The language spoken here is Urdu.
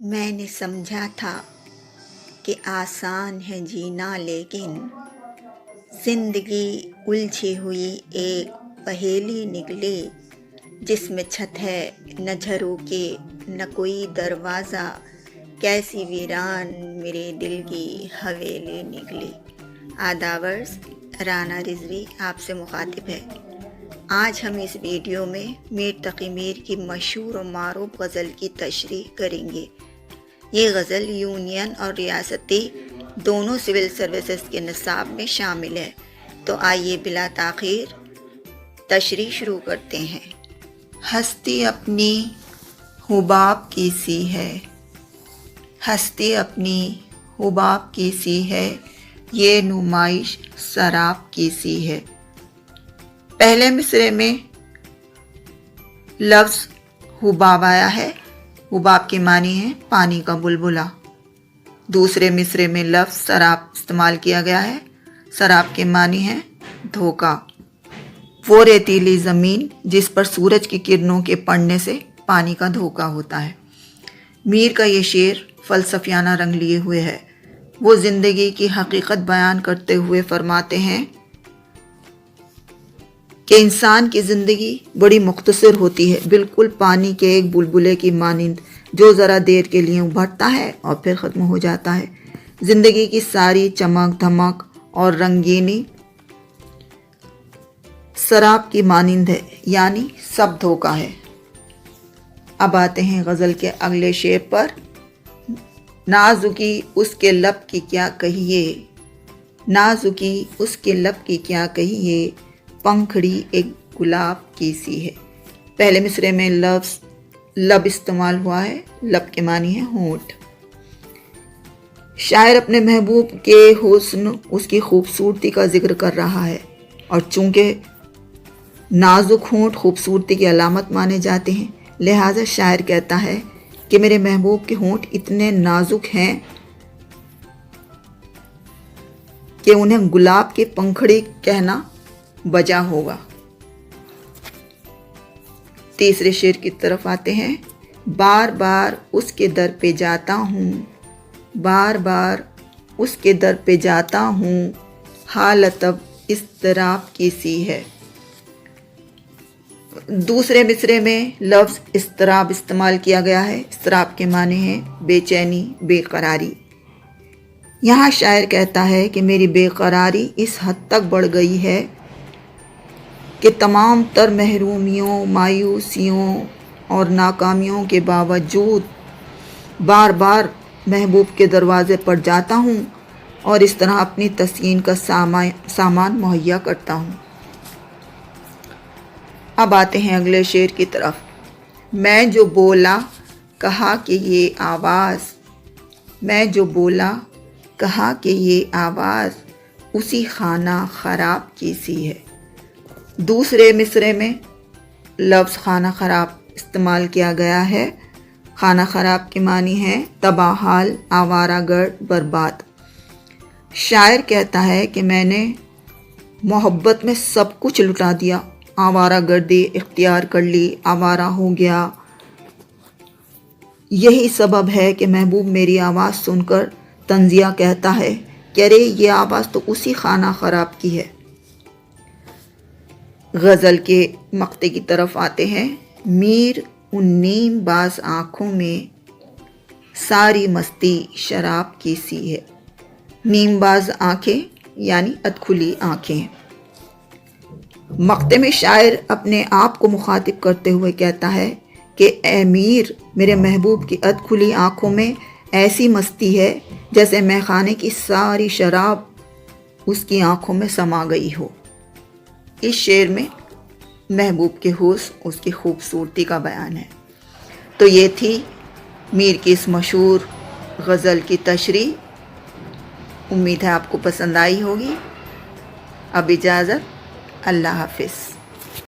میں نے سمجھا تھا کہ آسان ہے جینا، لیکن زندگی الجھی ہوئی ایک پہیلی نکلی، جس میں چھت ہے نہ جھروکے نہ کوئی دروازہ، کیسی ویران میرے دل کی حویلی نکلی۔ آدابرز، رانا رضوی آپ سے مخاطب ہے۔ آج ہم اس ویڈیو میں میر تقی میر کی مشہور و معروف غزل کی تشریح کریں گے۔ یہ غزل یونین اور ریاستی دونوں سول سروسز کے نصاب میں شامل ہے۔ تو آئیے بلا تاخیر تشریح شروع کرتے ہیں۔ ہستی اپنی حباب کی سی ہے، ہستی اپنی حباب کی سی ہے، یہ نمائش سراب کی سی ہے۔ پہلے مصرعے میں لفظ حباب آیا ہے۔ حباب کے معنی ہے پانی کا بلبلہ۔ دوسرے مصرعے میں لفظ سراب استعمال کیا گیا ہے۔ سراب کے معنی ہے دھوکہ، وہ ریتیلی زمین جس پر سورج کی کرنوں کے پڑنے سے پانی کا دھوکہ ہوتا ہے۔ میر کا یہ شعر فلسفیانہ رنگ لیے ہوئے ہے۔ وہ زندگی کی حقیقت بیان کرتے ہوئے فرماتے ہیں کہ انسان کی زندگی بڑی مختصر ہوتی ہے، بالکل پانی کے ایک بلبلے کی مانند، جو ذرا دیر کے لیے ابھرتا ہے اور پھر ختم ہو جاتا ہے۔ زندگی کی ساری چمک دھمک اور رنگینی سراب کی مانند ہے، یعنی سب دھوکہ ہے۔ اب آتے ہیں غزل کے اگلے شعر پر۔ نازکی اس کے لب کی کیا کہیے، نازکی اس کے لب کی کیا کہیے، پنکھڑی ایک گلاب کی سی ہے۔ پہلے مصرعے میں لفظ لب استعمال ہوا ہے۔ لب کے معنی ہے ہونٹ۔ شاعر اپنے محبوب کے حسن، اس کی خوبصورتی کا ذکر کر رہا ہے، اور چونکہ نازک ہونٹ خوبصورتی کی علامت مانے جاتے ہیں، لہٰذا شاعر کہتا ہے کہ میرے محبوب کے ہونٹ اتنے نازک ہیں کہ انہیں گلاب کی پنکھڑی کہنا بجا ہوگا۔ تیسرے شعر کی طرف آتے ہیں۔ بار بار اس کے در پہ جاتا ہوں، بار بار اس کے در پہ جاتا ہوں، حالت اب اضطراب کی سی ہے۔ دوسرے مصرعے میں لفظ اضطراب استعمال کیا گیا ہے۔ اضطراب کے معنی ہے بے چینی، بے قراری۔ یہاں شاعر کہتا ہے کہ میری بے قراری اس حد تک بڑھ گئی ہے کہ تمام تر محرومیوں، مایوسیوں اور ناکامیوں کے باوجود بار بار محبوب کے دروازے پر جاتا ہوں اور اس طرح اپنی تسکین کا سامان مہیا کرتا ہوں۔ اب آتے ہیں اگلے شعر کی طرف۔ میں جو بولا کہا کہ یہ آواز، میں جو بولا کہا کہ یہ آواز، اسی خانہ خراب کی سی ہے۔ دوسرے مصرعے میں لفظ خانہ خراب استعمال کیا گیا ہے۔ خانہ خراب کے معنی ہے تباہ حال، آوارہ گرد، برباد۔ شاعر کہتا ہے کہ میں نے محبت میں سب کچھ لٹا دیا، آوارہ گردی اختیار کر لی، آوارہ ہو گیا۔ یہی سبب ہے کہ محبوب میری آواز سن کر طنزیہ کہتا ہے کہ ارے یہ آواز تو اسی خانہ خراب کی ہے۔ غزل کے مقطع کی طرف آتے ہیں۔ میر ان نیم باز آنکھوں میں ساری مستی شراب کی سی ہے۔ نیم باز آنکھیں یعنی ادکھلی آنکھیں۔ مقطع میں شاعر اپنے آپ کو مخاطب کرتے ہوئے کہتا ہے کہ اے میر، میرے محبوب کی ادکھلی آنکھوں میں ایسی مستی ہے جیسے مے خانے کی ساری شراب اس کی آنکھوں میں سما گئی ہو۔ اس شعر میں محبوب کے حسن، اس کی خوبصورتی کا بیان ہے۔ تو یہ تھی میر کی اس مشہور غزل کی تشریح۔ امید ہے آپ کو پسند آئی ہوگی۔ اب اجازت، اللہ حافظ۔